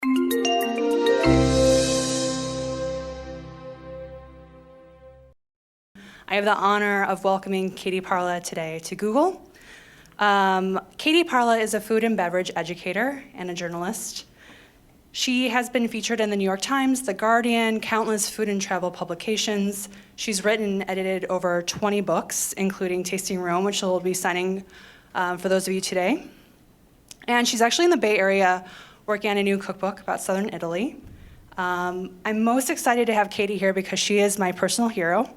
I have the honor of welcoming Katie Parla today to Google. Katie Parla is a food and beverage educator and a journalist. She has been featured in the New York Times, The Guardian, countless food and travel publications. She's written and edited over 20 books, including Tasting Rome, which she'll be signing for those of you today. And she's actually in the Bay Area working on a new cookbook about Southern Italy. I'm most excited to have Katie here because she is my personal hero.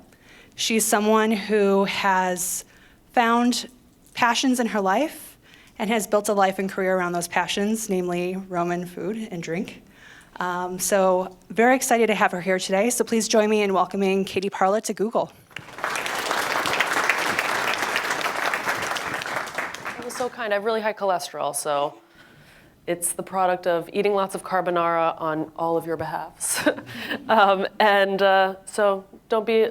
She's someone who has found passions in her life and has built a life and career around those passions, namely Roman food and drink. So very excited to have her here today. So please join me in welcoming Katie Parla to Google. That was so kind. I have really high cholesterol, so it's the product of eating lots of carbonara on all of your behalves. So don't be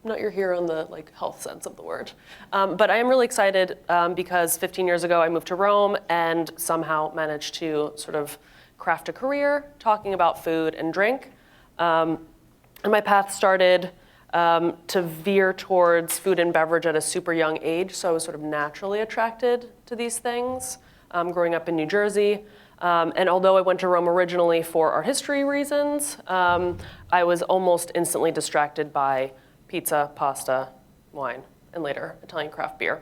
not your hero in the health sense of the word. But I am really excited because 15 years ago I moved to Rome and somehow managed to sort of craft a career talking about food and drink. And my path started to veer towards food and beverage at a super young age, so I was sort of naturally attracted to these things growing up in New Jersey. And although I went to Rome originally for art history reasons, I was almost instantly distracted by pizza, pasta, wine, and later Italian craft beer.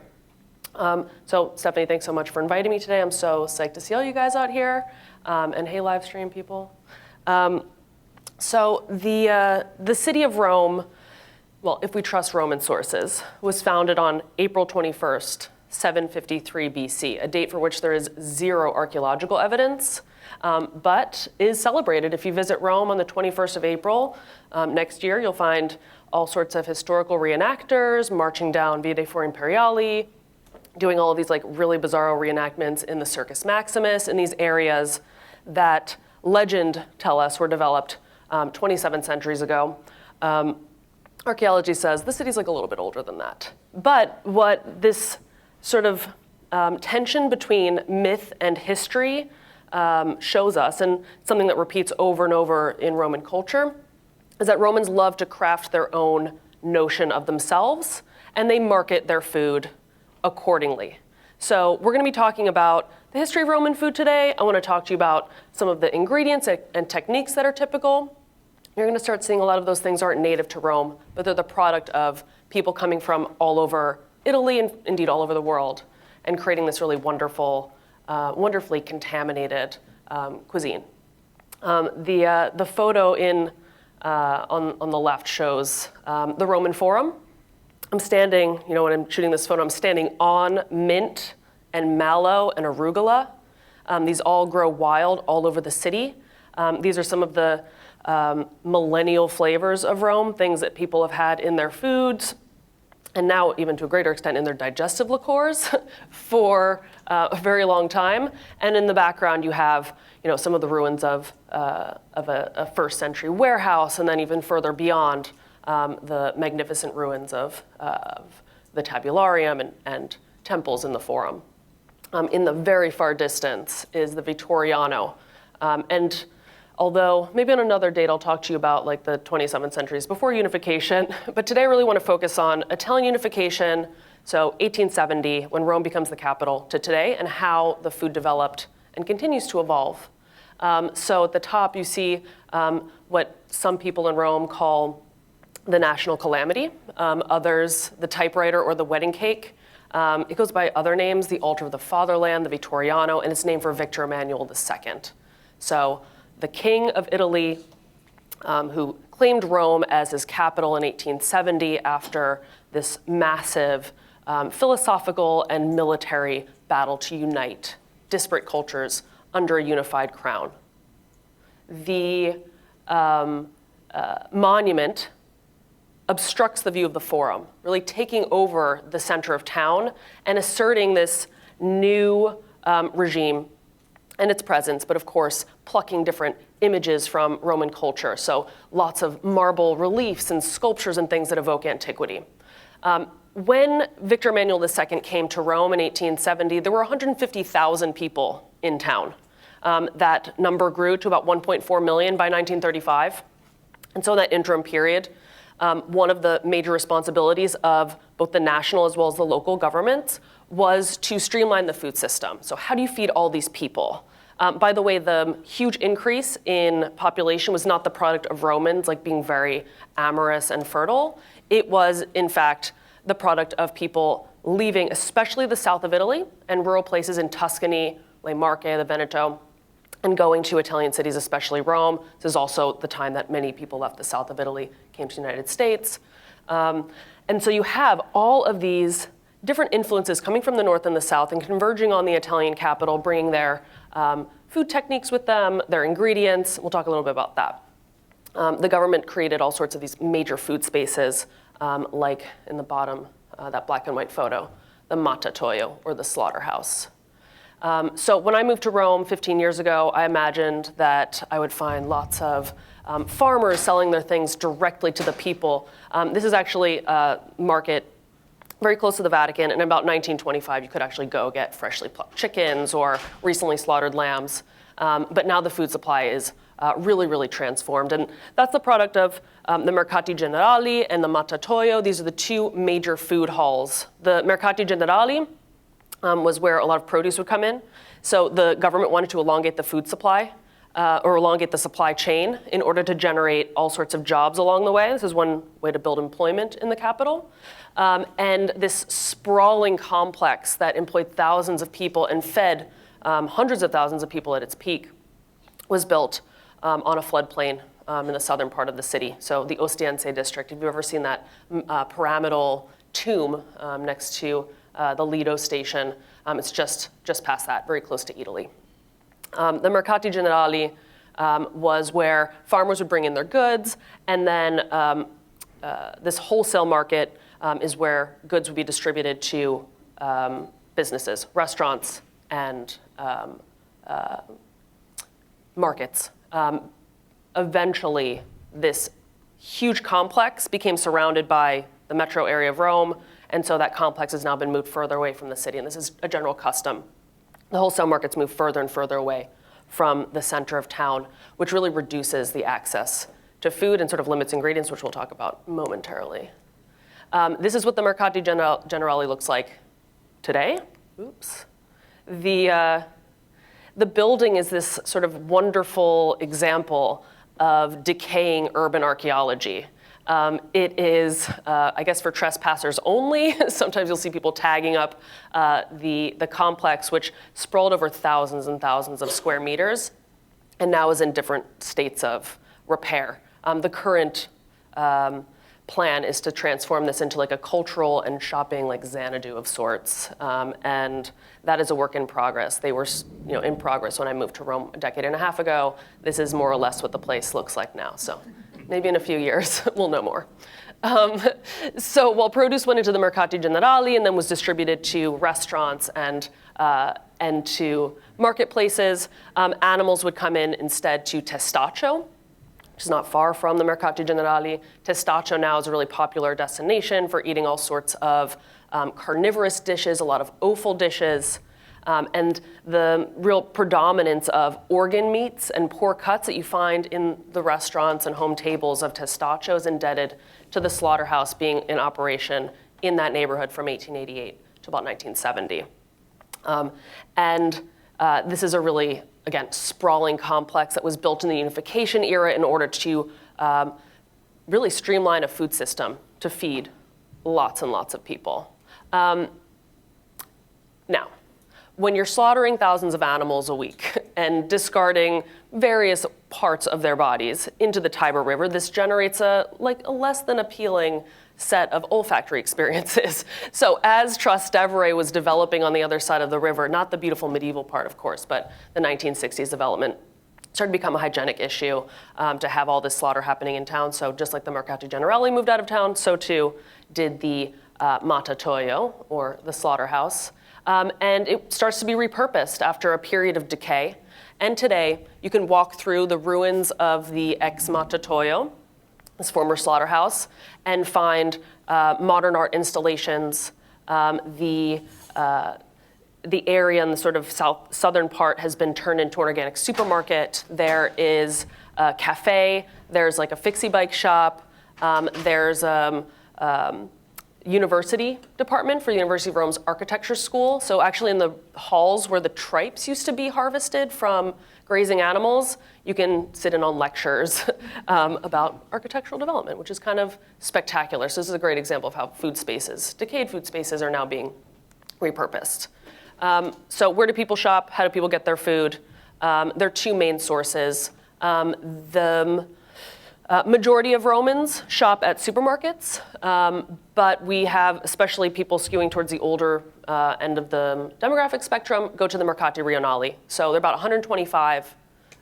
So Stephanie, thanks so much for inviting me today. I'm so psyched to see all you guys out here. And hey, live stream people. So the city of Rome, well, if we trust Roman sources, was founded on April 21st, 753 BC, a date for which there is zero archaeological evidence, but is celebrated. If you visit Rome on the 21st of April next year, you'll find all sorts of historical reenactors marching down Via dei Fori Imperiali, doing all of these really bizarro reenactments in the Circus Maximus in these areas that legend tell us were developed 27 centuries ago. Archaeology says the city's a little bit older than that. But what this sort of tension between myth and history shows us, and something that repeats over and over in Roman culture, is that Romans love to craft their own notion of themselves, and they market their food accordingly. So we're going to be talking about the history of Roman food today. I want to talk to you about some of the ingredients and techniques that are typical. You're going to start seeing a lot of those things aren't native to Rome, but they're the product of people coming from all over Italy and indeed all over the world, and creating this really wonderful, wonderfully contaminated cuisine. The photo on the left shows the Roman Forum. I'm standing, when I'm shooting this photo, I'm standing on mint and mallow and arugula. These all grow wild all over the city. These are some of the millennial flavors of Rome, things that people have had in their foods, and now even to a greater extent in their digestive liqueurs for a very long time. And in the background you have some of the ruins of a first century warehouse, and then even further beyond the magnificent ruins of the tabularium and temples in the Forum. In the very far distance is the Vittoriano. And although maybe on another date I'll talk to you about the 27 centuries before unification, but today I really want to focus on Italian unification, so 1870, when Rome becomes the capital, to today, and how the food developed and continues to evolve. So at the top you see what some people in Rome call the national calamity, others the typewriter or the wedding cake. It goes by other names, the altar of the fatherland, the Vittoriano, and it's named for Victor Emmanuel II. So the king of Italy, who claimed Rome as his capital in 1870 after this massive philosophical and military battle to unite disparate cultures under a unified crown. The monument obstructs the view of the Forum, really taking over the center of town and asserting this new regime and its presence, but of course, plucking different images from Roman culture. So lots of marble reliefs and sculptures and things that evoke antiquity. When Victor Emmanuel II came to Rome in 1870, there were 150,000 people in town. That number grew to about 1.4 million by 1935. And so in that interim period, one of the major responsibilities of both the national as well as the local governments was to streamline the food system. So how do you feed all these people? By the way, the huge increase in population was not the product of Romans like being very amorous and fertile. It was, in fact, the product of people leaving, especially the south of Italy and rural places in Tuscany, Le Marche, the Veneto, and going to Italian cities, especially Rome. This is also the time that many people left the south of Italy, came to the United States. And so you have all of these different influences coming from the north and the south and converging on the Italian capital, bringing their food techniques with them, their ingredients. We'll talk a little bit about that. The government created all sorts of these major food spaces, like in the bottom, that black and white photo, the mattatoio, or the slaughterhouse. So when I moved to Rome 15 years ago, I imagined that I would find lots of farmers selling their things directly to the people. This is actually a market very close to the Vatican, and in about 1925, you could actually go get freshly plucked chickens or recently slaughtered lambs. But now the food supply is really, really transformed. And that's the product of the Mercati Generali and the Mattatoio. These are the two major food halls. The Mercati Generali was where a lot of produce would come in. So the government wanted to elongate the food supply or elongate the supply chain in order to generate all sorts of jobs along the way. This is one way to build employment in the capital. And this sprawling complex that employed thousands of people and fed hundreds of thousands of people at its peak was built on a floodplain in the southern part of the city. So the Ostiense district, if you've ever seen that pyramidal tomb next to the Lido station, it's just past that, very close to Italy. The Mercati Generali was where farmers would bring in their goods, and then this wholesale market is where goods would be distributed to businesses, restaurants, and markets. Eventually, this huge complex became surrounded by the metro area of Rome, and so that complex has now been moved further away from the city, and this is a general custom. The wholesale markets move further and further away from the center of town, which really reduces the access to food and sort of limits ingredients, which we'll talk about momentarily. This is what the Mercati Generali looks like today. Oops. The building is this sort of wonderful example of decaying urban archaeology. It is, I guess, for trespassers only. Sometimes you'll see people tagging up the complex, which sprawled over thousands and thousands of square meters, and now is in different states of repair. The current plan is to transform this into like a cultural and shopping like Xanadu of sorts, and that is a work in progress. They were, in progress when I moved to Rome a decade and a half ago. This is more or less what the place looks like now. So maybe in a few years we'll know more. So while produce went into the Mercati Generali and then was distributed to restaurants and to marketplaces, animals would come in instead to Testaccio, which is not far from the Mercati Generali. Testaccio now is a really popular destination for eating all sorts of carnivorous dishes, a lot of offal dishes, and the real predominance of organ meats and pork cuts that you find in the restaurants and home tables of Testaccio is indebted to the slaughterhouse being in operation in that neighborhood from 1888 to about 1970. This is a really, again, sprawling complex that was built in the unification era in order to really streamline a food system to feed lots and lots of people. Now, when you're slaughtering thousands of animals a week and discarding various parts of their bodies into the Tiber River, this generates a less than appealing set of olfactory experiences. So as Trastevere was developing on the other side of the river, not the beautiful medieval part, of course, but the 1960s development, started to become a hygienic issue to have all this slaughter happening in town. So just like the Mercati Generali moved out of town, so too did the Mattatoio, or the slaughterhouse. And it starts to be repurposed after a period of decay. And today, you can walk through the ruins of the ex-Mattatoio, this former slaughterhouse, and find modern art installations, the the area in the sort of southern part has been turned into an organic supermarket. There is a cafe, there's like a fixie bike shop, there's university department for the University of Rome's architecture school. So actually in the halls where the tripes used to be harvested from grazing animals, you can sit in on lectures about architectural development, which is kind of spectacular. So this is a great example of how decayed food spaces are now being repurposed. So where do people shop? How do people get their food? There are two main sources. The majority of Romans shop at supermarkets, but we have, especially people skewing towards the older end of the demographic spectrum, go to the Mercati Rionali. So there are about 125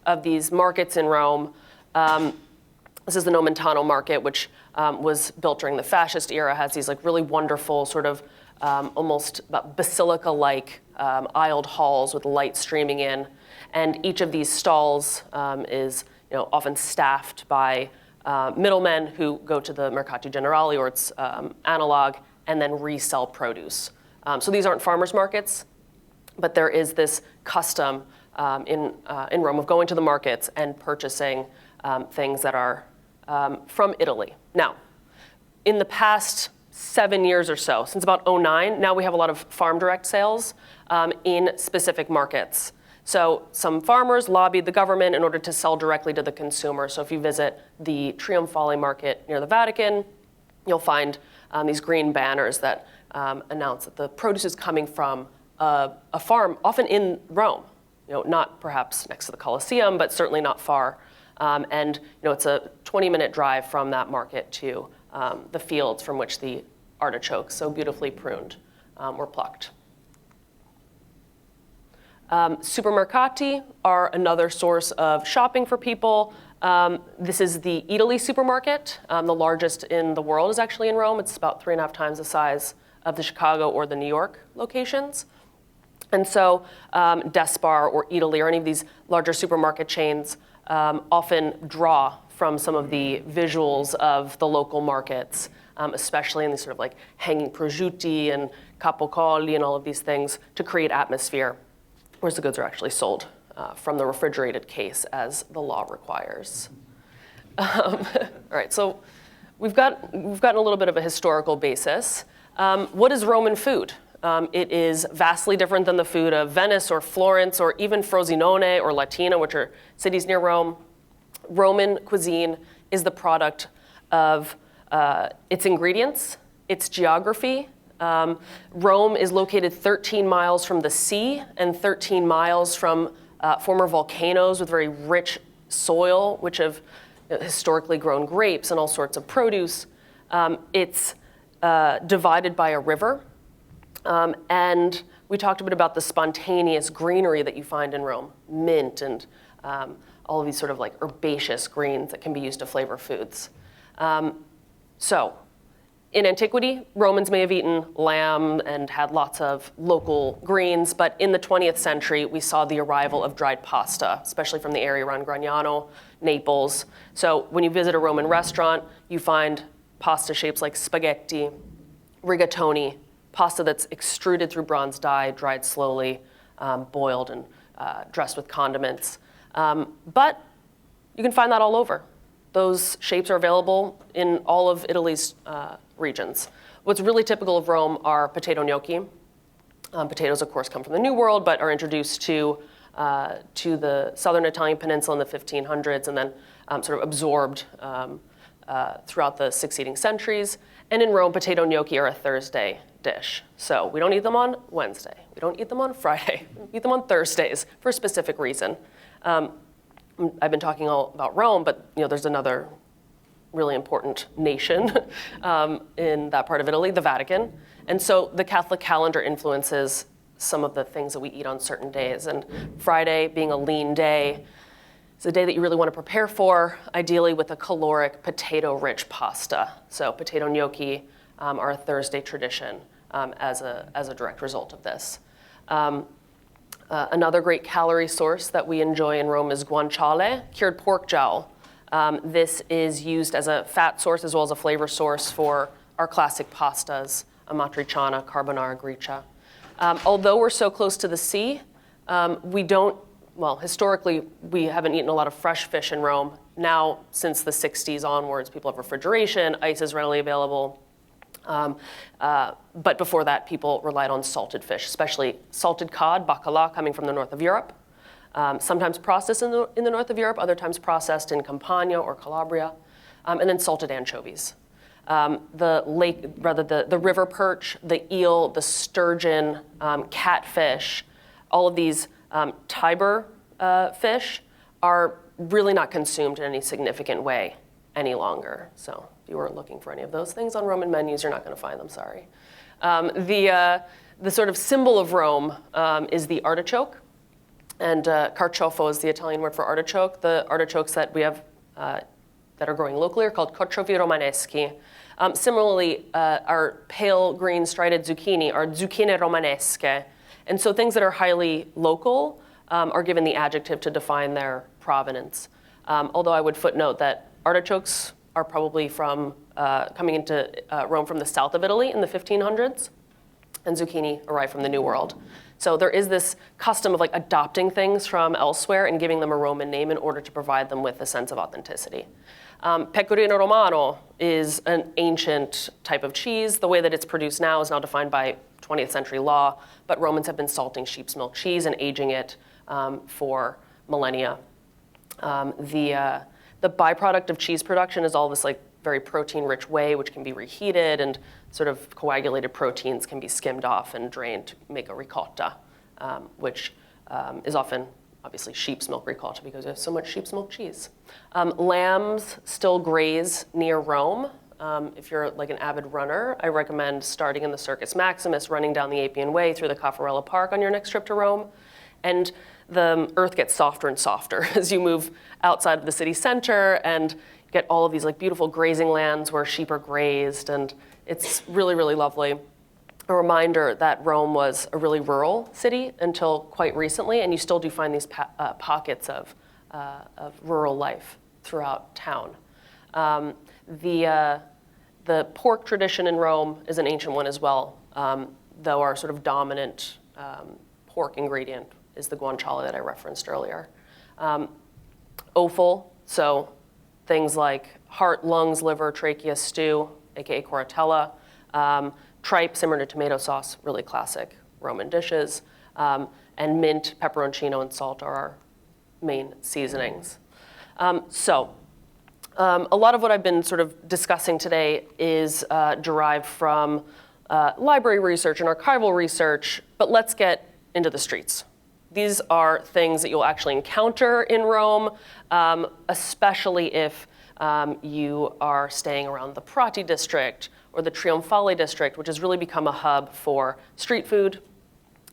of these markets in Rome. This is the Nomentano market, which was built during the fascist era, has these like really wonderful sort of almost basilica-like aisled halls with light streaming in. And each of these stalls is often staffed by middlemen who go to the Mercati Generali or its analog and then resell produce. So these aren't farmers markets, but there is this custom in Rome of going to the markets and purchasing things that are from Italy. Now, in the past 7 years or so, since about 2009, now we have a lot of farm direct sales in specific markets. So some farmers lobbied the government in order to sell directly to the consumer. So if you visit the Trionfale market near the Vatican, you'll find these green banners that announce that the produce is coming from a farm, often in Rome. Not perhaps next to the Colosseum, but certainly not far. And it's a 20-minute drive from that market to the fields from which the artichokes, so beautifully pruned, were plucked. Supermercati are another source of shopping for people. This is the Italy supermarket. The largest in the world is actually in Rome. It's about 3.5 times the size of the Chicago or the New York locations. And so Despar or Italy or any of these larger supermarket chains often draw from some of the visuals of the local markets, especially in these sort of like hanging prosciutti and capocolli and all of these things to create atmosphere, whereas the goods are actually sold from the refrigerated case as the law requires. All right, so we've gotten a little bit of a historical basis. What is Roman food? It is vastly different than the food of Venice or Florence or even Frosinone or Latina, which are cities near Rome. Roman cuisine is the product of its ingredients, its geography. Rome is located 13 miles from the sea and 13 miles from former volcanoes with very rich soil, which have historically grown grapes and all sorts of produce. It's divided by a river. And we talked a bit about the spontaneous greenery that you find in Rome, mint and all of these sort of like herbaceous greens that can be used to flavor foods. So in antiquity, Romans may have eaten lamb and had lots of local greens, but in the 20th century, we saw the arrival of dried pasta, especially from the area around Gragnano, Naples. So when you visit a Roman restaurant, you find pasta shapes like spaghetti, rigatoni, pasta that's extruded through bronze dye, dried slowly, boiled and dressed with condiments. But you can find that all over. Those shapes are available in all of Italy's regions. What's really typical of Rome are potato gnocchi. Potatoes, of course, come from the New World, but are introduced to the southern Italian peninsula in the 1500s and then sort of absorbed throughout the succeeding centuries. And in Rome, potato gnocchi are a Thursday dish. So we don't eat them on Wednesday. We don't eat them on Friday. We eat them on Thursdays for a specific reason. I've been talking all about Rome, but there's another really important nation in that part of Italy, the Vatican. And so the Catholic calendar influences some of the things that we eat on certain days. And Friday, being a lean day, is a day that you really want to prepare for, ideally with a caloric, potato-rich pasta. So potato gnocchi are a Thursday tradition as a direct result of this. Another great calorie source that we enjoy in Rome is guanciale, cured pork jowl. This is used as a fat source as well as a flavor source for our classic pastas, amatriciana, carbonara, gricia. Although we're so close to the sea, we don't, well, historically, we haven't eaten a lot of fresh fish in Rome. Now, since the 60s onwards, people have refrigeration, ice is readily available. But before that, people relied on salted fish, especially salted cod, bacala, coming from the north of Europe. Sometimes processed in the north of Europe, other times processed in Campania or Calabria, and then salted anchovies. The river perch, the eel, the sturgeon, catfish, all of these Tiber fish are really not consumed in any significant way any longer. So if you weren't looking for any of those things on Roman menus, you're not going to find them, sorry. The sort of symbol of Rome is the artichoke, and carciofo is the Italian word for artichoke. The artichokes that we have that are growing locally are called carciofi romaneschi. Similarly, our pale green strided zucchini are zucchine romanesche. And so things that are highly local are given the adjective to define their provenance. Although I would footnote that artichokes are probably from coming into Rome from the south of Italy in the 1500s, and zucchini arrived from the New World. So there is this custom of like adopting things from elsewhere and giving them a Roman name in order to provide them with a sense of authenticity. Pecorino Romano is an ancient type of cheese. The way that it's produced now is now defined by 20th century law, but Romans have been salting sheep's milk cheese and aging it for millennia. The byproduct of cheese production is all this like very protein-rich whey, which can be reheated, and sort of coagulated proteins can be skimmed off and drained to make a ricotta, which is often obviously sheep's milk ricotta because there's so much sheep's milk cheese. Lambs still graze near Rome. If you're like an avid runner, I recommend starting in the Circus Maximus, running down the Appian Way through the Caffarella Park on your next trip to Rome. And the earth gets softer and softer as you move outside of the city center and get all of these like beautiful grazing lands where sheep are grazed, and it's really, really lovely. A reminder that Rome was a really rural city until quite recently, and you still do find these pockets of rural life throughout town. The pork tradition in Rome is an ancient one as well, though our sort of dominant pork ingredient is the guanciale that I referenced earlier. Offal, so things like heart, lungs, liver, trachea, stew, aka corratella. Tripe simmered in tomato sauce, really classic Roman dishes. And mint, pepperoncino, and salt are our main seasonings. A lot of what I've been sort of discussing today is derived from library research and archival research, but let's get into the streets. These are things that you'll actually encounter in Rome, especially if you are staying around the Prati district or the Trionfale district, which has really become a hub for street food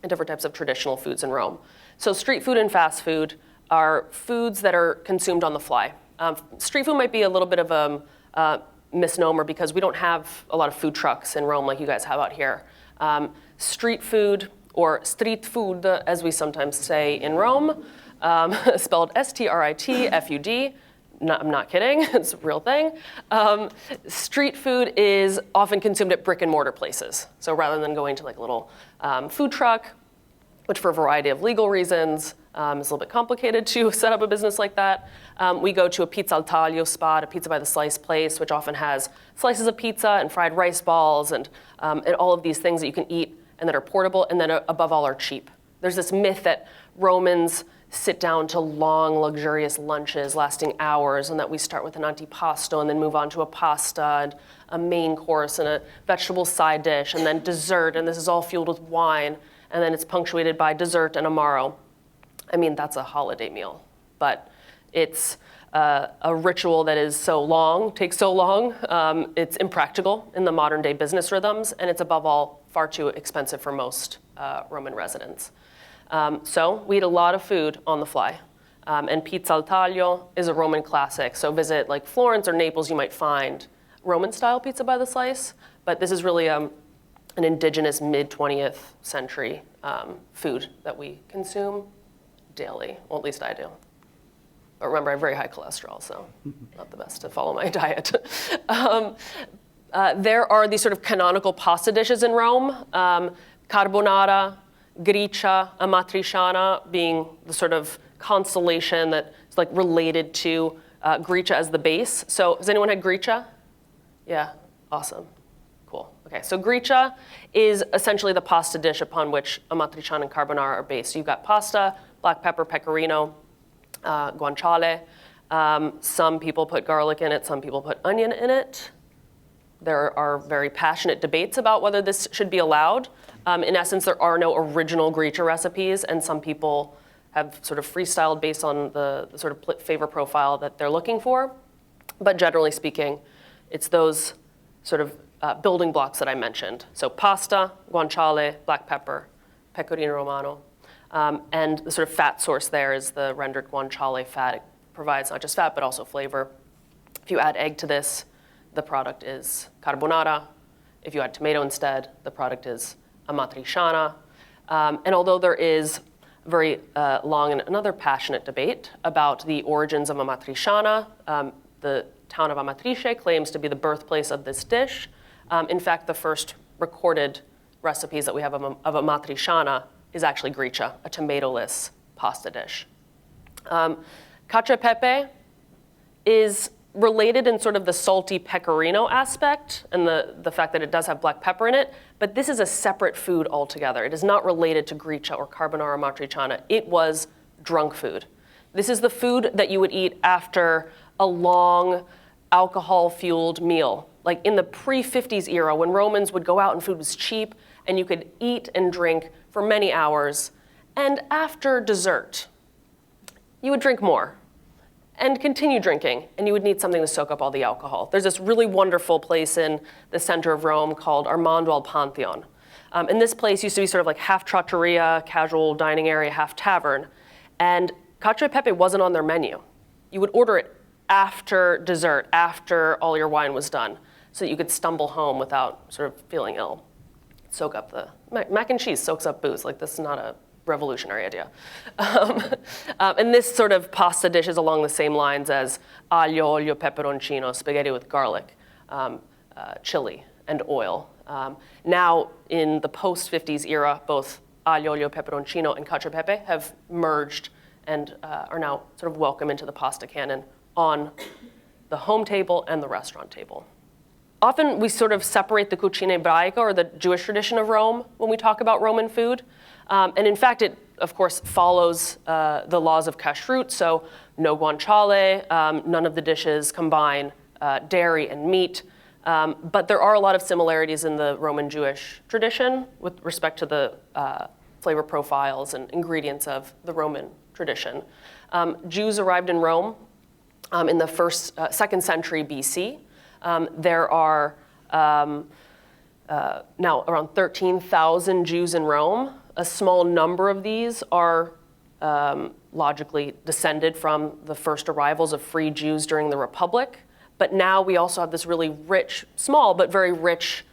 and different types of traditional foods in Rome. So street food and fast food are foods that are consumed on the fly. Street food might be a little bit of a misnomer because we don't have a lot of food trucks in Rome like you guys have out here. Street food, or street food, as we sometimes say in Rome, spelled S-T-R-I-T-F-U-D. I'm not kidding, it's a real thing. Street food is often consumed at brick and mortar places. So rather than going to like a little food truck, which for a variety of legal reasons is a little bit complicated to set up a business like that, we go to a pizza al taglio spot, a pizza by the slice place, which often has slices of pizza and fried rice balls and all of these things that you can eat and that are portable and that above all are cheap. There's this myth that Romans sit down to long, luxurious lunches lasting hours, and that we start with an antipasto and then move on to a pasta and a main course and a vegetable side dish and then dessert, and this is all fueled with wine, and then it's punctuated by dessert and amaro. I mean, that's a holiday meal, but it's a ritual that is so long, takes so long, it's impractical in the modern day business rhythms, and it's above all far too expensive for most Roman residents. So we eat a lot of food on the fly. And pizza al taglio is a Roman classic. So visit like Florence or Naples, you might find Roman-style pizza by the slice. But this is really an indigenous mid-20th century food that we consume daily. Well, at least I do. But remember, I have very high cholesterol, so not the best to follow my diet. There are these sort of canonical pasta dishes in Rome. carbonara, gricia, amatriciana being the sort of constellation that's like related to gricia as the base. So has anyone had gricia? Yeah, awesome, cool. Okay, so gricia is essentially the pasta dish upon which amatriciana and carbonara are based. So you've got pasta, black pepper, pecorino, guanciale. Some people put garlic in it, some people put onion in it. There are very passionate debates about whether this should be allowed. In essence, there are no original gricia recipes, and some people have sort of freestyled based on the sort of flavor profile that they're looking for. But generally speaking, it's those sort of building blocks that I mentioned. So pasta, guanciale, black pepper, pecorino romano. And the sort of fat source there is the rendered guanciale fat. It provides not just fat, but also flavor. If you add egg to this, the product is carbonara. If you add tomato instead, the product is amatriciana. And although there is very long and another passionate debate about the origins of amatriciana, the town of Amatrice claims to be the birthplace of this dish. In fact, the first recorded recipes that we have of amatriciana is actually gricia, a tomato-less pasta dish. Cacio e pepe is related in sort of the salty pecorino aspect and the fact that it does have black pepper in it, but this is a separate food altogether. It is not related to gricia or carbonara amatriciana. It was drunk food. This is the food that you would eat after a long alcohol-fueled meal. Like in the pre-50s era when Romans would go out and food was cheap and you could eat and drink for many hours. And after dessert, you would drink more and continue drinking, and you would need something to soak up all the alcohol. There's this really wonderful place in the center of Rome called Armando al Pantheon. And this place used to be sort of like half trattoria, casual dining area, half tavern. And cacio e pepe wasn't on their menu. You would order it after dessert, after all your wine was done, so that you could stumble home without sort of feeling ill. Soak up the, mac and cheese soaks up booze. Like, this is not a revolutionary idea. And this sort of pasta dish is along the same lines as aglio, olio, peperoncino, spaghetti with garlic, chili, and oil. Now, in the post-50s era, both aglio, olio, peperoncino, and cacio e pepe have merged and are now sort of welcome into the pasta canon on the home table and the restaurant table. Often we sort of separate the cucina ebraica, or the Jewish tradition of Rome, when we talk about Roman food. And in fact, it, of course, follows the laws of kashrut, so no guanciale, none of the dishes combine dairy and meat. But there are a lot of similarities in the Roman Jewish tradition with respect to the flavor profiles and ingredients of the Roman tradition. Jews arrived in Rome in the second century BC. There are now around 13,000 Jews in Rome. A small number of these are logically descended from the first arrivals of free Jews during the Republic. But now we also have this really rich, small but very rich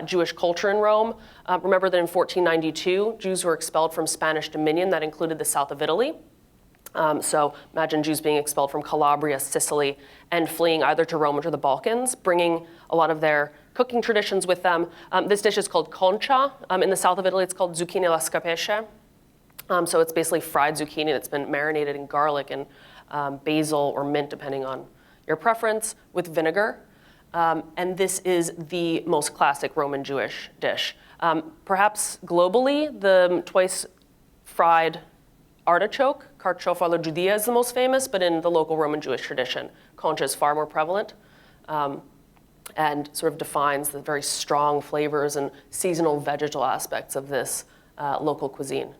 Jewish culture in Rome. Remember that in 1492, Jews were expelled from Spanish dominion that included the south of Italy. So imagine Jews being expelled from Calabria, Sicily, and fleeing either to Rome or to the Balkans, bringing a lot of their cooking traditions with them. This dish is called concha. In the south of Italy, it's called zucchini alla scapesce. So it's basically fried zucchini that's been marinated in garlic and basil or mint, depending on your preference, with vinegar. And this is the most classic Roman Jewish dish. Perhaps globally, the twice fried artichoke, carciofa alla giudea, is the most famous, but in the local Roman Jewish tradition, concha is far more prevalent and sort of defines the very strong flavors and seasonal vegetal aspects of this local cuisine.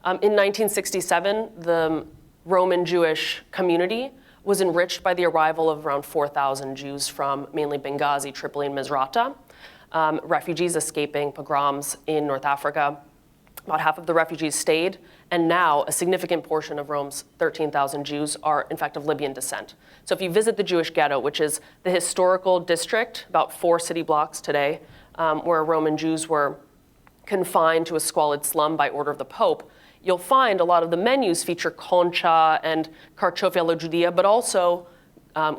In 1967, the Roman Jewish community was enriched by the arrival of around 4,000 Jews from mainly Benghazi, Tripoli, and Misrata, refugees escaping pogroms in North Africa. About half of the refugees stayed, and now a significant portion of Rome's 13,000 Jews are, in fact, of Libyan descent. So if you visit the Jewish ghetto, which is the historical district, about 4 city blocks today, where Roman Jews were confined to a squalid slum by order of the Pope, you'll find a lot of the menus feature concha and carciofi alla giudea, but also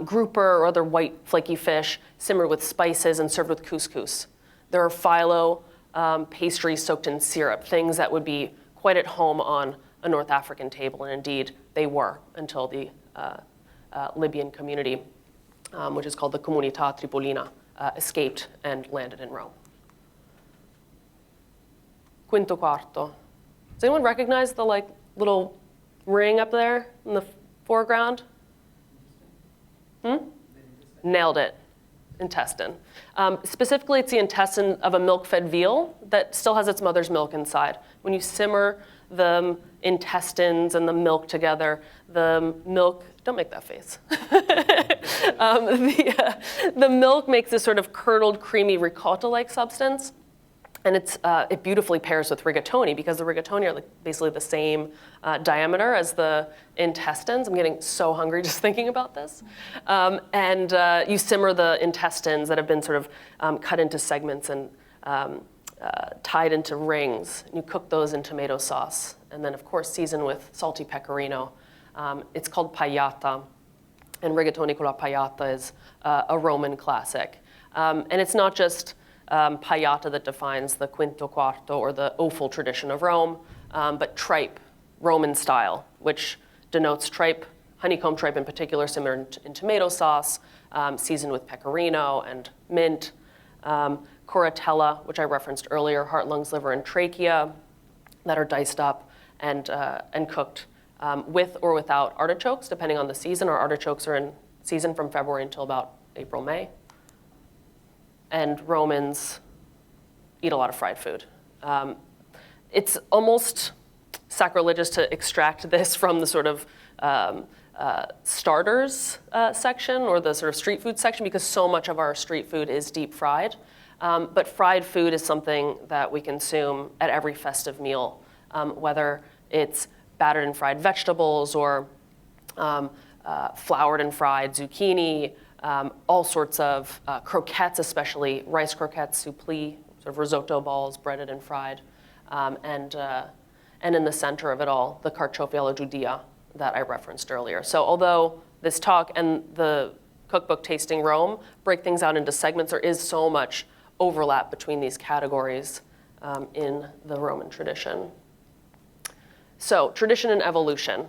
grouper or other white flaky fish simmered with spices and served with couscous. There are phyllo pastries soaked in syrup, things that would be quite at home on a North African table, and indeed they were until the Libyan community, which is called the Comunità Tripolina, escaped and landed in Rome. Quinto quarto. Does anyone recognize the little ring up there in the foreground? Nailed it. Intestine. Specifically, it's the intestine of a milk-fed veal that still has its mother's milk inside. When you simmer the intestines and the milk together, the milk, don't make that face. The milk makes this sort of curdled, creamy ricotta-like substance. And it beautifully pairs with rigatoni because the rigatoni are basically the same diameter as the intestines. I'm getting so hungry just thinking about this. And you simmer the intestines that have been sort of cut into segments and tied into rings. And you cook those in tomato sauce. And then, of course, season with salty pecorino. It's called Pajata. And rigatoni con la Pajata is a Roman classic. And it's not just Pajata that defines the Quinto Quarto or the Offal tradition of Rome, but tripe, Roman style, which denotes tripe, honeycomb tripe in particular, simmered in tomato sauce, seasoned with pecorino and mint, coratella, which I referenced earlier, heart, lungs, liver, and trachea that are diced up and cooked with or without artichokes, depending on the season. Our artichokes are in season from February until about April, May. And Romans eat a lot of fried food. It's almost sacrilegious to extract this from the sort of starters section or the sort of street food section because so much of our street food is deep fried. But fried food is something that we consume at every festive meal, whether it's battered and fried vegetables or floured and fried zucchini, all sorts of croquettes, especially rice croquettes, soupli, sort of risotto balls, breaded and fried, and in the center of it all, the carciofi alla giudia that I referenced earlier. So although this talk and the cookbook Tasting Rome break things out into segments, there is so much overlap between these categories in the Roman tradition. So tradition and evolution.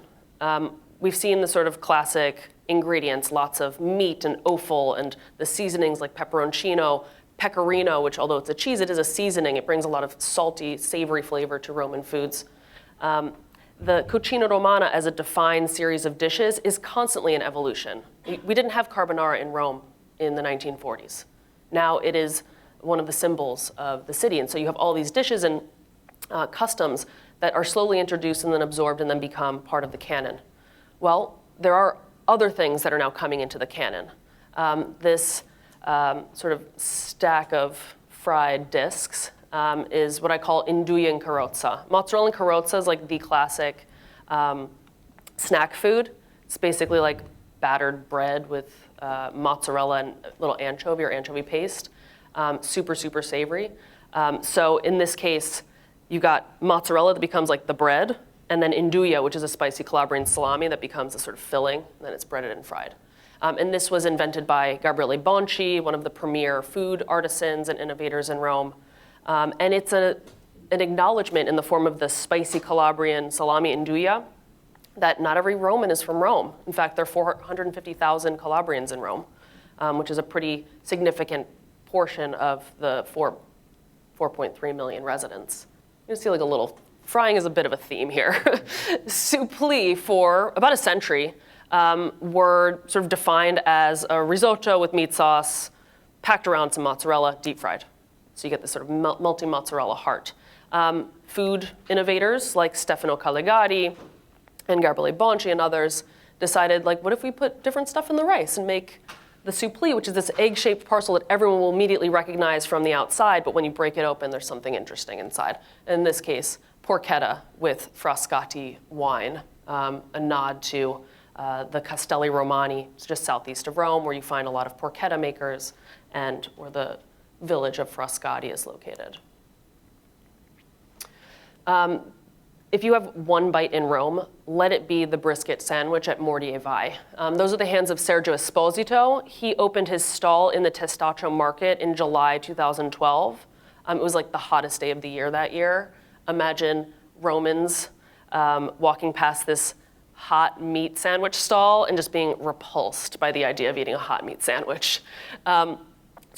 We've seen the sort of classic ingredients, lots of meat and offal, and the seasonings like peperoncino, pecorino, which although it's a cheese, it is a seasoning. It brings a lot of salty, savory flavor to Roman foods. The cucina romana as a defined series of dishes is constantly in evolution. We didn't have carbonara in Rome in the 1940s. Now it is one of the symbols of the city. And so you have all these dishes and customs that are slowly introduced and then absorbed and then become part of the canon. Well, there are other things that are now coming into the canon. This sort of stack of fried discs is what I call induja and carrozza. Mozzarella and carrozza is like the classic snack food. It's basically like battered bread with mozzarella and little anchovy or anchovy paste. Super, super savory. So in this case, you got mozzarella that becomes like the bread, and then induja, which is a spicy Calabrian salami that becomes a sort of filling, and then it's breaded and fried. And this was invented by Gabriele Bonci, one of the premier food artisans and innovators in Rome. And it's an acknowledgement in the form of the spicy Calabrian salami induja that not every Roman is from Rome. In fact, there are 450,000 Calabrians in Rome, which is a pretty significant portion of the 4.3 million residents. You see like a little, frying is a bit of a theme here. Soupli for about a century were sort of defined as a risotto with meat sauce, packed around some mozzarella, deep fried. So you get this sort of multi-mozzarella heart. Food innovators like Stefano Caligari and Gabriele Bonci and others decided, like, what if we put different stuff in the rice and make the soupli, which is this egg-shaped parcel that everyone will immediately recognize from the outside, but when you break it open, there's something interesting inside. In this case, porchetta with Frascati wine, a nod to the Castelli Romani, it's just southeast of Rome, where you find a lot of porchetta makers and where the village of Frascati is located. If you have one bite in Rome, let it be the brisket sandwich at Mordier Vai. Those are the hands of Sergio Esposito. He opened his stall in the Testaccio market in July 2012. It was like the hottest day of the year that year. Imagine Romans walking past this hot meat sandwich stall and just being repulsed by the idea of eating a hot meat sandwich. So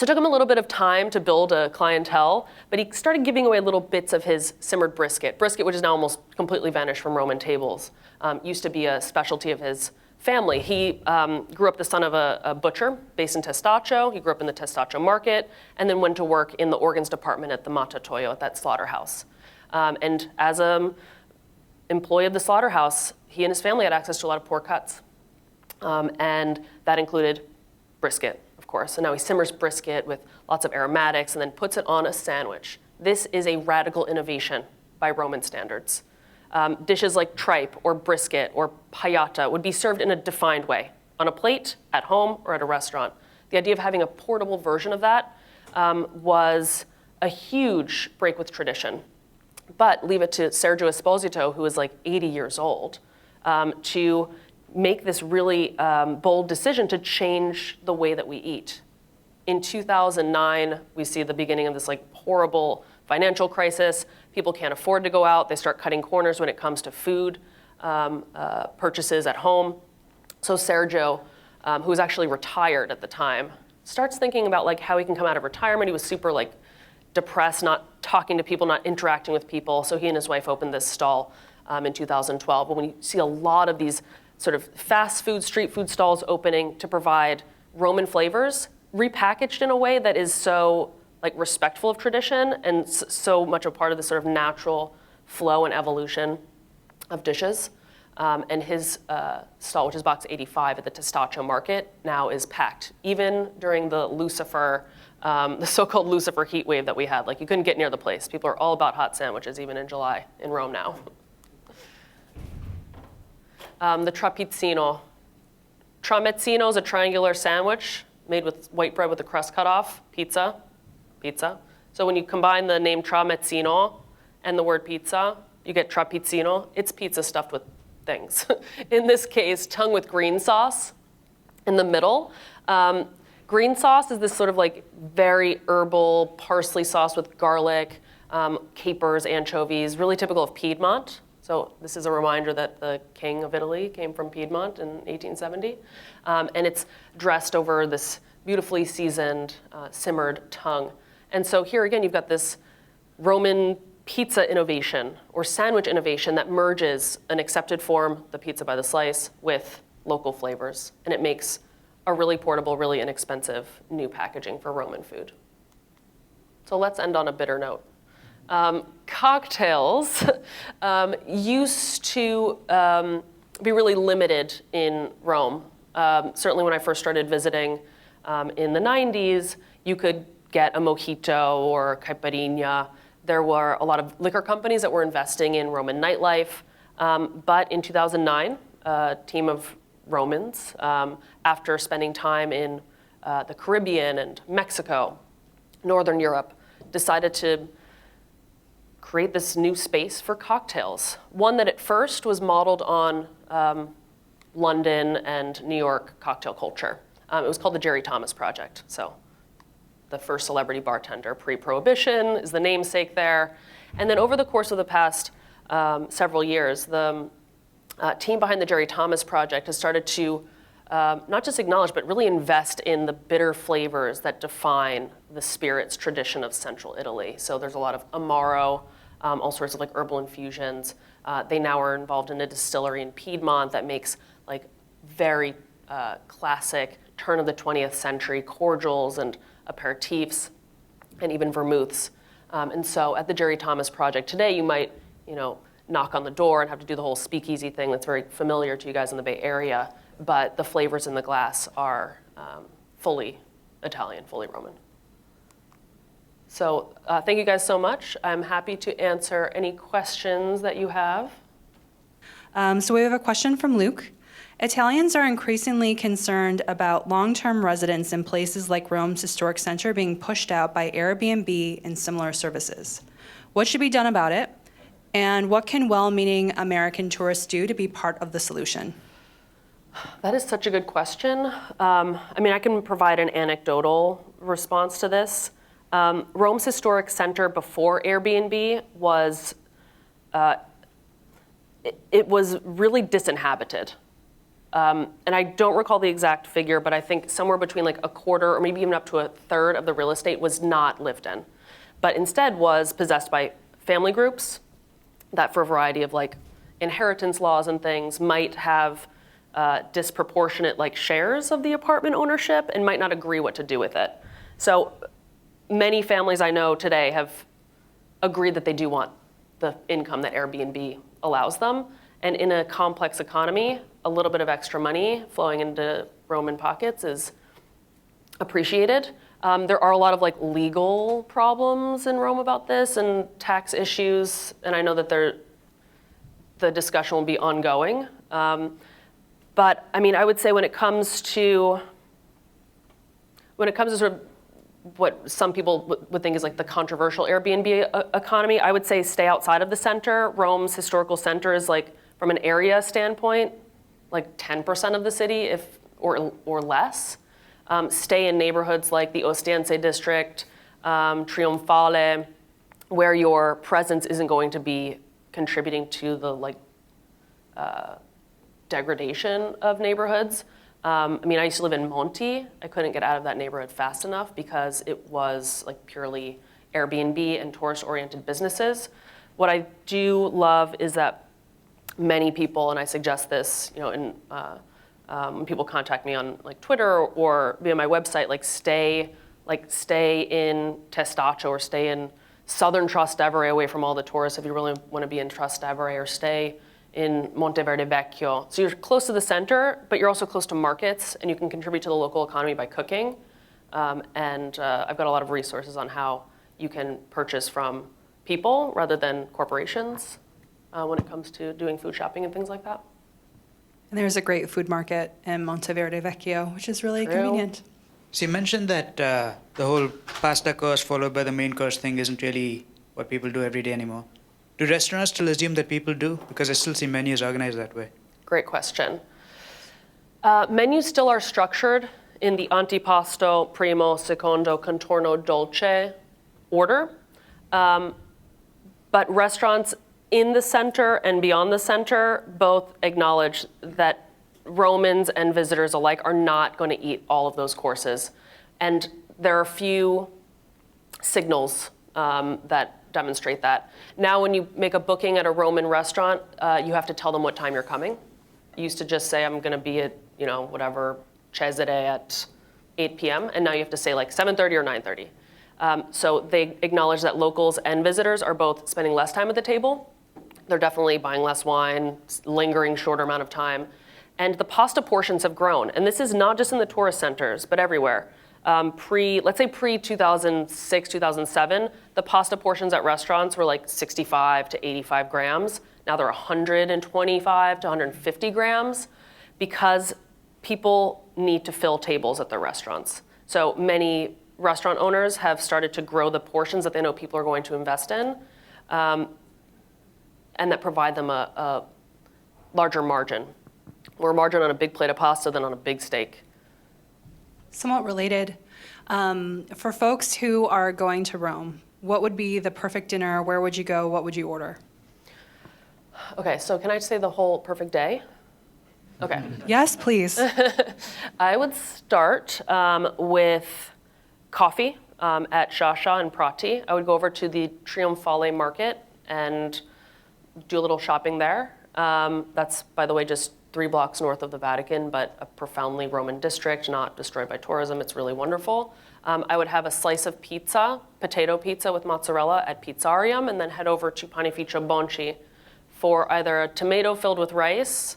it took him a little bit of time to build a clientele, but he started giving away little bits of his simmered brisket. Brisket, which is now almost completely vanished from Roman tables, used to be a specialty of his family. He grew up the son of a butcher based in Testaccio. He grew up in the Testaccio market and then went to work in the organs department at the Mattatoio at that slaughterhouse. And as an employee of the slaughterhouse, he and his family had access to a lot of pork cuts. And that included brisket, of course. And now he simmers brisket with lots of aromatics and then puts it on a sandwich. This is a radical innovation by Roman standards. Dishes like tripe or brisket or pajata would be served in a defined way, on a plate, at home, or at a restaurant. The idea of having a portable version of that was a huge break with tradition. But leave it to Sergio Esposito, who is like 80 years old, to make this really bold decision to change the way that we eat. In 2009, we see the beginning of this like horrible financial crisis. People can't afford to go out. They start cutting corners when it comes to food purchases at home. So Sergio, who was actually retired at the time, starts thinking about like how he can come out of retirement. He was super like depressed, not talking to people, not interacting with people. So he and his wife opened this stall in 2012. But when you see a lot of these sort of fast food, street food stalls opening to provide Roman flavors, repackaged in a way that is so like respectful of tradition and so much a part of the sort of natural flow and evolution of dishes. And his stall, which is box 85 at the Testaccio market, now is packed. Even during the Lucifer, the so-called Lucifer heat wave that we had, like you couldn't get near the place. People are all about hot sandwiches, even in July in Rome now. The Tramazzino. Tramazzino is a triangular sandwich made with white bread with the crust cut off, pizza. So when you combine the name Tramazzino and the word pizza, you get Tramazzino. It's pizza stuffed with things. In this case, tongue with green sauce in the middle. Green sauce is this sort of like very herbal parsley sauce with garlic, capers, anchovies, really typical of Piedmont. So this is a reminder that the king of Italy came from Piedmont in 1870. And it's dressed over this beautifully seasoned, simmered tongue. And so here again, you've got this Roman pizza innovation or sandwich innovation that merges an accepted form, the pizza by the slice, with local flavors. And it makes a really portable, really inexpensive new packaging for Roman food. So let's end on a bitter note. Cocktails used to be really limited in Rome. Certainly when I first started visiting in the 90s, you could get a mojito or caipirinha. There were a lot of liquor companies that were investing in Roman nightlife. But in 2009, a team of Romans, after spending time in the Caribbean and Mexico, Northern Europe, decided to create this new space for cocktails. One that at first was modeled on London and New York cocktail culture. It was called the Jerry Thomas Project. So the first celebrity bartender pre-Prohibition is the namesake there. And then over the course of the past several years, the team behind the Jerry Thomas Project has started to not just acknowledge, but really invest in the bitter flavors that define the spirits tradition of Central Italy. So there's a lot of Amaro, all sorts of like herbal infusions. They now are involved in a distillery in Piedmont that makes like very classic turn of the 20th century cordials and aperitifs and even vermouths. And so at the Jerry Thomas Project today, you might, knock on the door and have to do the whole speakeasy thing that's very familiar to you guys in the Bay Area, but the flavors in the glass are fully Italian, fully Roman. So thank you guys so much. I'm happy to answer any questions that you have. So we have a question from Luke. Italians are increasingly concerned about long-term residents in places like Rome's historic center being pushed out by Airbnb and similar services. What should be done about it? And what can well-meaning American tourists do to be part of the solution? That is such a good question. I can provide an anecdotal response to this. Rome's historic center before Airbnb was, it was really disinhabited. And I don't recall the exact figure, but I think somewhere between like a quarter or maybe even up to a third of the real estate was not lived in, but instead was possessed by family groups that, for a variety of like inheritance laws and things, might have disproportionate like shares of the apartment ownership and might not agree what to do with it. So many families I know today have agreed that they do want the income that Airbnb allows them. And in a complex economy, a little bit of extra money flowing into Roman pockets is appreciated. There are a lot of like legal problems in Rome about this and tax issues, and I know that the discussion will be ongoing. But I mean, I would say when it comes to sort of what some people would think is like the controversial Airbnb economy, I would say stay outside of the center. Rome's historical center is like, from an area standpoint, like 10% of the city, or less. Stay in neighborhoods like the Ostiense district, Trionfale, where your presence isn't going to be contributing to the like degradation of neighborhoods. I mean, I used to live in Monti. I couldn't get out of that neighborhood fast enough because it was like purely Airbnb and tourist-oriented businesses. What I do love is that many people, and I suggest this, you know, when people contact me on like Twitter or via my website, stay in Testaccio or stay in southern Trastevere away from all the tourists if you really want to be in Trastevere, or stay in Monteverde Vecchio. So you're close to the center, but you're also close to markets, and you can contribute to the local economy by cooking. And I've got a lot of resources on how you can purchase from people rather than corporations when it comes to doing food shopping and things like that. And there's a great food market in Monteverde Vecchio, which is really convenient. So you mentioned that the whole pasta course followed by the main course thing isn't really what people do every day anymore. Do restaurants still assume that people do? Because I still see menus organized that way. Great question. Menus still are structured in the antipasto, primo, secondo, contorno, dolce order. But restaurants in the center and beyond the center both acknowledge that Romans and visitors alike are not going to eat all of those courses. And there are a few signals that demonstrate that. Now, when you make a booking at a Roman restaurant, you have to tell them what time you're coming. You used to just say, I'm going to be at, whatever, Cesare at 8 p.m., and now you have to say like 7:30 or 9:30. So they acknowledge that locals and visitors are both spending less time at the table. They're definitely buying less wine, lingering shorter amount of time. And the pasta portions have grown. And this is not just in the tourist centers, but everywhere. Let's say pre-2006, 2007, the pasta portions at restaurants were like 65 to 85 grams. Now they're 125 to 150 grams because people need to fill tables at their restaurants. So many restaurant owners have started to grow the portions that they know people are going to invest in, and that provide them a larger margin. More margin on a big plate of pasta than on a big steak. Somewhat related, for folks who are going to Rome, what would be the perfect dinner? Where would you go? What would you order? Okay, so can I say the whole perfect day? Okay. Yes, please. I would start with coffee at Sciascia and Prati. I would go over to the Trionfale market and do a little shopping there. That's, by the way, just 3 blocks north of the Vatican, but a profoundly Roman district, not destroyed by tourism. It's really wonderful. I would have a slice of pizza, potato pizza with mozzarella at Pizzarium, and then head over to Panificio Bonci for either a tomato filled with rice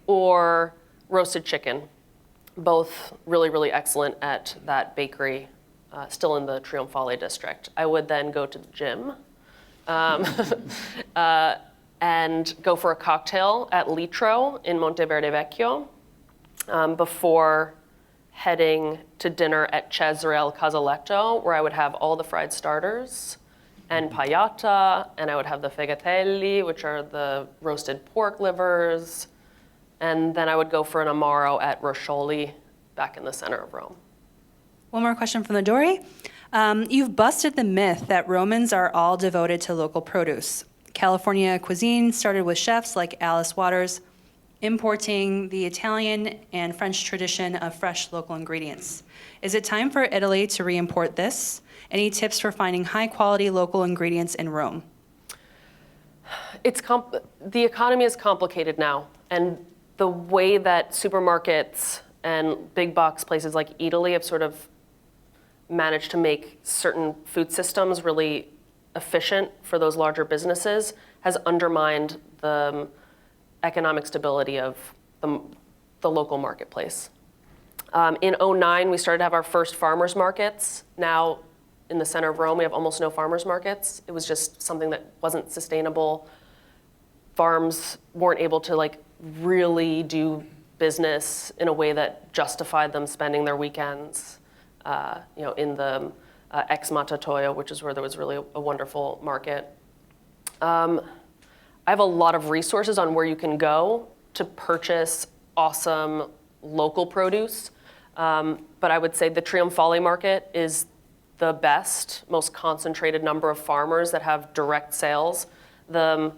or roasted chicken. Both really, really excellent at that bakery, still in the Trionfale district. I would then go to the gym and go for a cocktail at Litro in Monteverde Vecchio before heading to dinner at Cesare al Casaletto, where I would have all the fried starters and Pajata, and I would have the fegatelli, which are the roasted pork livers, and then I would go for an Amaro at Roscioli, back in the center of Rome. One more question from the Dory. You've busted the myth that Romans are all devoted to local produce. California cuisine started with chefs like Alice Waters, importing the Italian and French tradition of fresh local ingredients. Is it time for Italy to re-import this? Any tips for finding high-quality local ingredients in Rome? The economy is complicated now, and the way that supermarkets and big box places like Italy have sort of managed to make certain food systems really efficient for those larger businesses has undermined the economic stability of the local marketplace. In 2009, we started to have our first farmers markets. Now, in the center of Rome, we have almost no farmers markets. It was just something that wasn't sustainable. Farms weren't able to really do business in a way that justified them spending their weekends, in the ex Matatoio, which is where there was really a wonderful market. I have a lot of resources on where you can go to purchase awesome local produce, but I would say the Trionfale market is the best, most concentrated number of farmers that have direct sales. The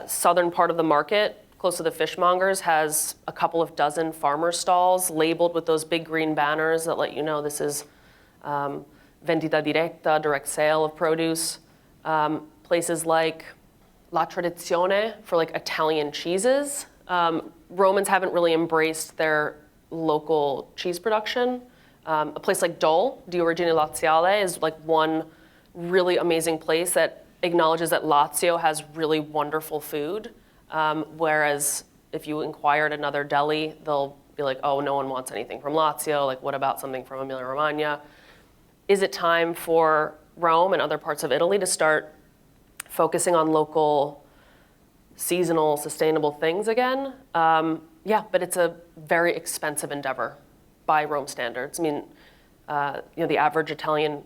southern part of the market, close to the fishmongers, has a couple of dozen farmer stalls labeled with those big green banners that let you know this is vendita diretta, direct sale of produce. Places like La Tradizione for Italian cheeses. Romans haven't really embraced their local cheese production. A place like Dole, Di Origine Laziale, is one really amazing place that acknowledges that Lazio has really wonderful food. Whereas if you inquire at another deli, they'll be like, oh, no one wants anything from Lazio. What about something from Emilia-Romagna? Is it time for Rome and other parts of Italy to start focusing on local, seasonal, sustainable things again? Yeah, but it's a very expensive endeavor by Rome standards. I mean, the average Italian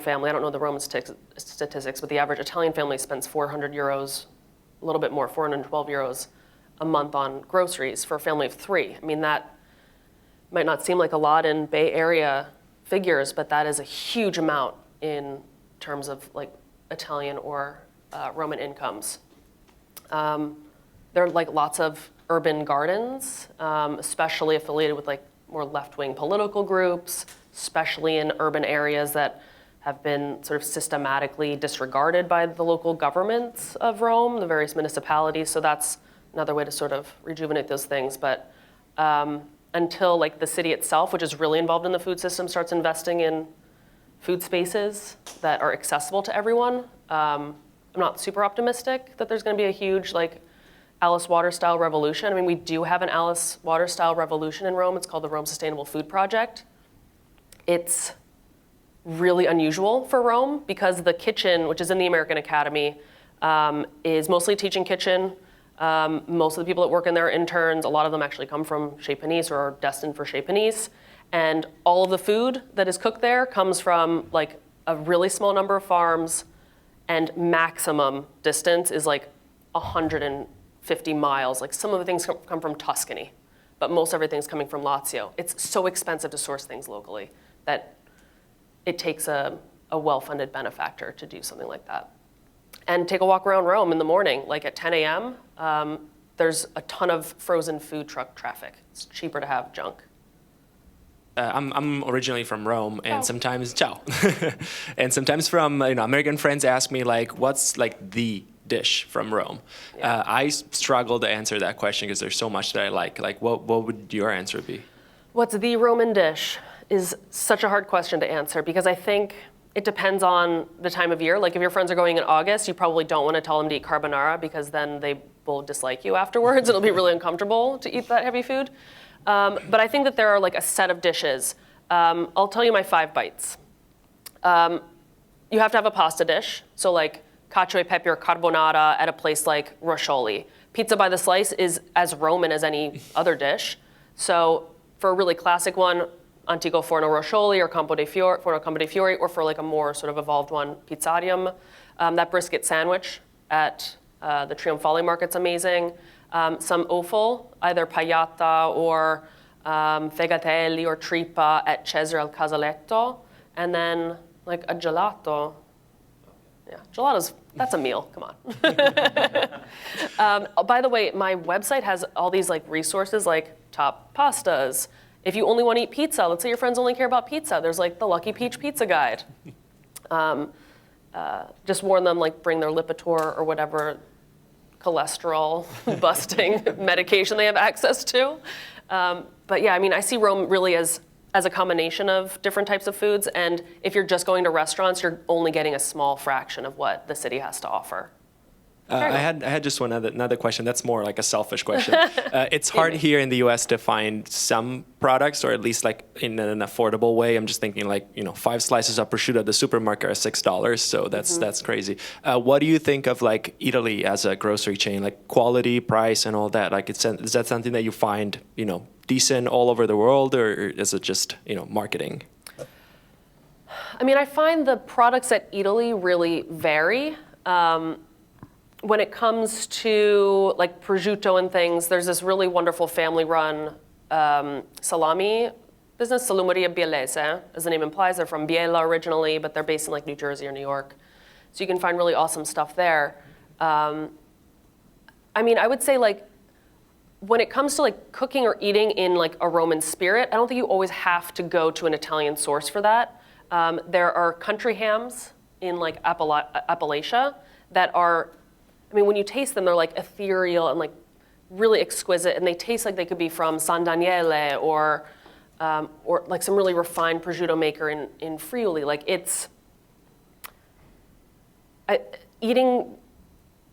family, I don't know the Roman statistics, but the average Italian family spends 400 euros, a little bit more, 412 euros a month on groceries for a family of 3. I mean, that might not seem like a lot in Bay Area figures, but that is a huge amount in terms of Italian or Roman incomes. There are lots of urban gardens, especially affiliated with more left-wing political groups, especially in urban areas that have been sort of systematically disregarded by the local governments of Rome, the various municipalities. So that's another way to sort of rejuvenate those things. But until the city itself, which is really involved in the food system, starts investing in food spaces that are accessible to everyone, I'm not super optimistic that there's going to be a huge Alice Waters style revolution. I mean, we do have an Alice Waters style revolution in Rome. It's called the Rome Sustainable Food Project. It's really unusual for Rome because the kitchen, which is in the American Academy, is mostly teaching kitchen. Most of the people that work in there are interns. A lot of them actually come from Chez Panisse or are destined for Chez Panisse. And all of the food that is cooked there comes from a really small number of farms, and maximum distance is 150 miles. Some of the things come from Tuscany, but most everything's coming from Lazio. It's so expensive to source things locally that it takes a well-funded benefactor to do something like that. And take a walk around Rome in the morning, at 10 a.m., there's a ton of frozen food truck traffic. It's cheaper to have junk. I'm originally from Rome, and sometimes and sometimes from American friends ask me what's the dish from Rome. Yeah. I struggle to answer that question because there's so much that I like. What would your answer be? What's the Roman dish is such a hard question to answer because I think it depends on the time of year. If your friends are going in August, you probably don't want to tell them to eat carbonara because then they will dislike you afterwards. It'll be really uncomfortable to eat that heavy food. But I think that there are a set of dishes. I'll tell you my 5 bites. You have to have a pasta dish. So cacio e pepe or carbonara at a place like Roscioli. Pizza by the slice is as Roman as any other dish. So for a really classic one, Antico Forno Roscioli or Forno Campo dei Fiori, or for a more sort of evolved one, Pizzarium. That brisket sandwich at the Trionfale market's amazing. Some offal, either Pajata or fegatelli or tripa at Cesare al Casaletto. And then Like a gelato. Yeah, gelato's, that's a meal, come on. By the way, my website has all these like resources like top pastas. If you only want to eat pizza, let's say your friends only care about pizza, there's like the Lucky Peach Pizza Guide. Just warn them, like bring their Lipitor or whatever cholesterol busting medication they have access to. But yeah, I mean, I see Rome really as a combination of different types of foods, and if you're just going to restaurants, you're only getting a small fraction of what the city has to offer. I had just another question. That's more like a selfish question. It's hard here in the U.S. to find some products, or at least like in an affordable way. I'm just thinking like 5 slices of prosciutto at the supermarket are $6, so that's crazy. What do you think of like Italy as a grocery chain, like quality, price, and all that? Like, is that something that you find decent all over the world, or is it just marketing? I mean, I find the products at Italy really vary. When it comes to like prosciutto and things, there's this really wonderful family-run salami business, Salumeria Biellese, as the name implies. They're from Biella originally, but they're based in like New Jersey or New York. So you can find really awesome stuff there. I mean, I would say like when it comes to like cooking or eating in like a Roman spirit, I don't think you always have to go to an Italian source for that. There are country hams in like Appalachia that are, I mean, when you taste them, they're like ethereal and like really exquisite, and they taste like they could be from San Daniele or like some really refined prosciutto maker in Friuli. Like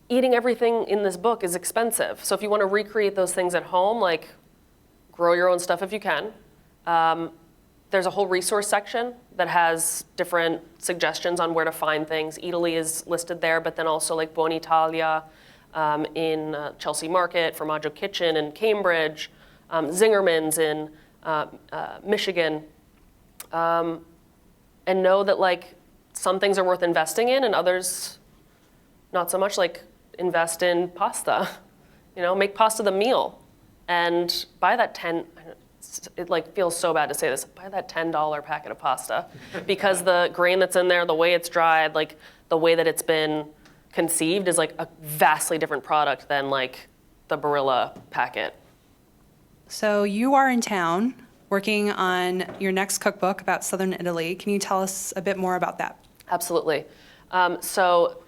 eating everything in this book is expensive. So if you want to recreate those things at home, like grow your own stuff if you can. There's a whole resource section that has different suggestions on where to find things. Italy is listed there, but then also like Buonitalia in Chelsea Market, Formaggio Kitchen in Cambridge, Zingerman's in Michigan. And know that like some things are worth investing in and others not so much. Like invest in pasta, make pasta the meal and buy that it like feels so bad to say this, buy that $10 packet of pasta because the grain that's in there, the way it's dried, like the way that it's been conceived is like a vastly different product than like the Barilla packet. So you are in town working on your next cookbook about Southern Italy. Can you tell us a bit more about that? Absolutely. So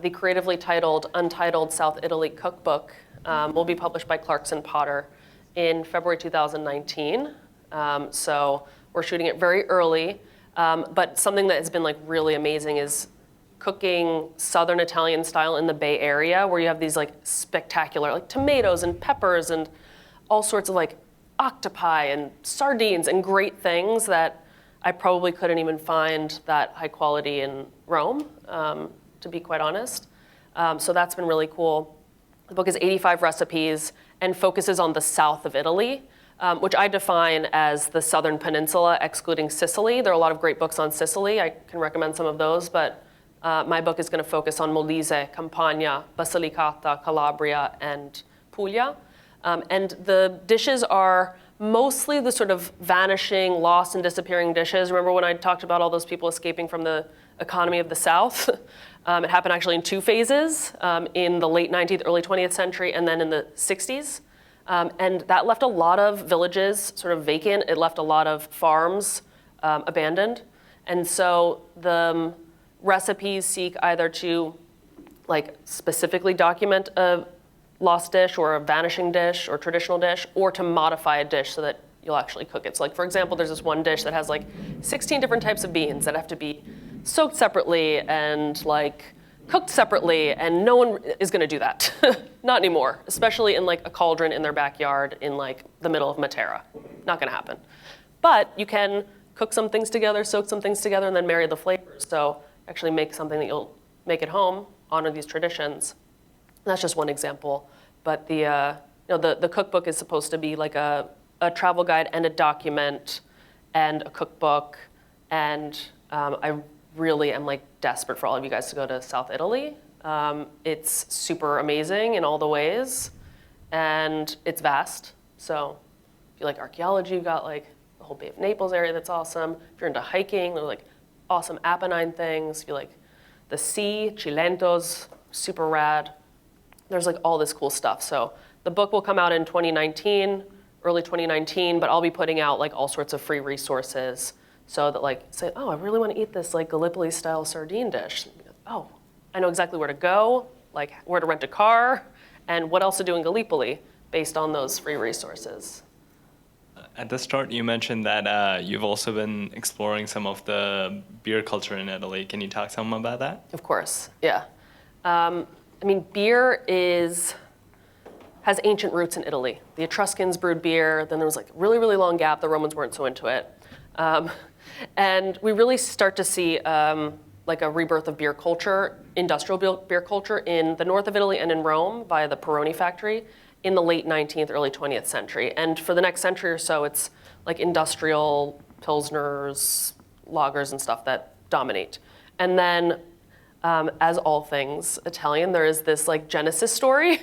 the creatively titled Untitled South Italy Cookbook will be published by Clarkson Potter in February 2019. So we're shooting it very early. But something that has been like really amazing is cooking Southern Italian style in the Bay Area, where you have these like spectacular like tomatoes and peppers and all sorts of like octopi and sardines and great things that I probably couldn't even find that high quality in Rome, to be quite honest. So that's been really cool. The book is 85 recipes and focuses on the south of Italy, which I define as the southern peninsula, excluding Sicily. There are a lot of great books on Sicily. I can recommend some of those, but my book is going to focus on Molise, Campania, Basilicata, Calabria, and Puglia. And the dishes are mostly the sort of vanishing, lost, and disappearing dishes. Remember when I talked about all those people escaping from the economy of the South? It happened actually in 2 phases, in the late 19th, early 20th century, and then in the 60s. And that left a lot of villages sort of vacant. It left a lot of farms abandoned. And so the recipes seek either to like specifically document a lost dish or a vanishing dish or traditional dish, or to modify a dish so that you'll actually cook it. So like, for example, there's this one dish that has like 16 different types of beans that have to be soaked separately and like cooked separately, and no one is gonna do that. Not anymore, especially in like a cauldron in their backyard in like the middle of Matera. Not gonna happen. But you can cook some things together, soak some things together, and then marry the flavors. So actually make something that you'll make at home, honor these traditions. That's just one example. But the cookbook is supposed to be like a travel guide and a document and a cookbook. And I really am like desperate for all of you guys to go to South Italy. It's super amazing in all the ways, and it's vast. So if you like archaeology, you've got like the whole Bay of Naples area that's awesome. If you're into hiking, there's like awesome Apennine things. If you like the sea, Chilentos, super rad. There's like all this cool stuff. So the book will come out in 2019, early 2019, but I'll be putting out like all sorts of free resources so that like, say, oh, I really want to eat this like Gallipoli style sardine dish. Oh, I know exactly where to go, like where to rent a car, and what else to do in Gallipoli based on those free resources. At the start, you mentioned that you've also been exploring some of the beer culture in Italy. Can you talk some about that? Of course, yeah. I mean, beer has ancient roots in Italy. The Etruscans brewed beer, then there was like a really, really long gap. The Romans weren't so into it. And we really start to see like a rebirth of beer culture, industrial beer culture in the north of Italy and in Rome via the Peroni factory in the late 19th, early 20th century. And for the next century or so, it's like industrial pilsners, lagers and stuff that dominate. And then as all things Italian, there is this like Genesis story,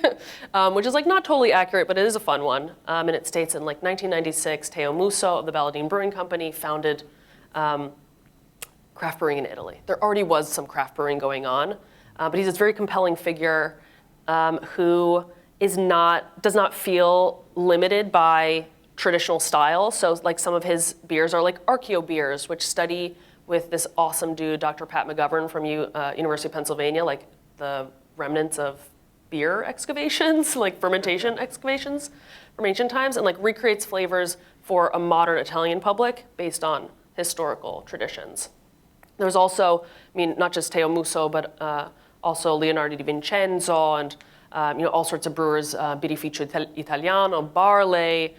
which is like not totally accurate, but it is a fun one. And it states in like 1996, Teo Musso of the Balladine Brewing Company founded craft brewing in Italy. There already was some craft brewing going on, but he's this very compelling figure who does not feel limited by traditional styles. So like some of his beers are like archeo beers, which study with this awesome dude, Dr. Pat McGovern from University of Pennsylvania, like the remnants of beer excavations, like fermentation excavations from ancient times, and like recreates flavors for a modern Italian public based on historical traditions. There's also, I mean, not just Teo Musso, but also Leonardo di Vincenzo and all sorts of brewers, Birrificio Italiano, Barley,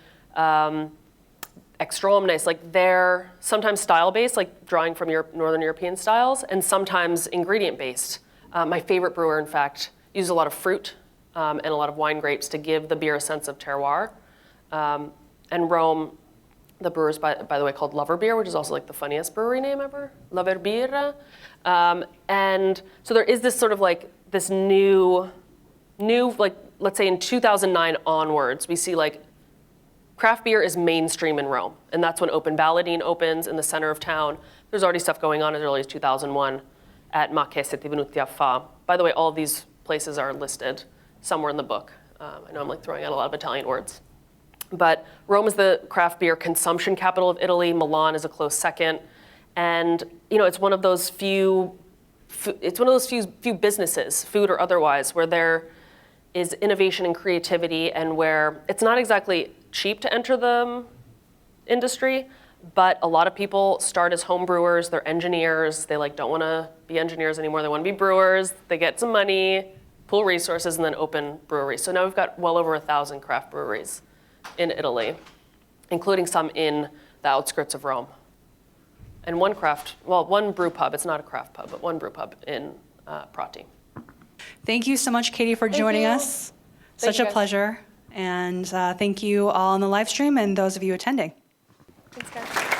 Extra Omnes, like they're sometimes style-based, like drawing from Northern European styles, and sometimes ingredient-based. My favorite brewer, in fact, uses a lot of fruit and a lot of wine grapes to give the beer a sense of terroir. And Rome, the brewer's, by the way, called Lover Beer, which is also like the funniest brewery name ever, Lover Beer. And so there is this sort of like this new, like, let's say in 2009 onwards, we see like craft beer is mainstream in Rome. And that's when Open Balladine opens in the center of town. There's already stuff going on as early as 2001 at Ma che siete venuti a fa. By the way, all of these places are listed somewhere in the book. I know I'm like throwing out a lot of Italian words. But Rome is the craft beer consumption capital of Italy. Milan is a close second. And it's one of those few businesses, food or otherwise, where there is innovation and creativity and where it's not exactly cheap to enter the industry, but a lot of people start as home brewers, they're engineers, they like don't want to be engineers anymore, they want to be brewers, they get some money, pool resources, and then open breweries. So now we've got well over 1,000 craft breweries in Italy, including some in the outskirts of Rome. And one brew pub, it's not a craft pub, but one brew pub in Prati. Thank you so much, Katie, for joining us. Such a pleasure. And thank you all on the live stream and those of you attending. Thanks, guys.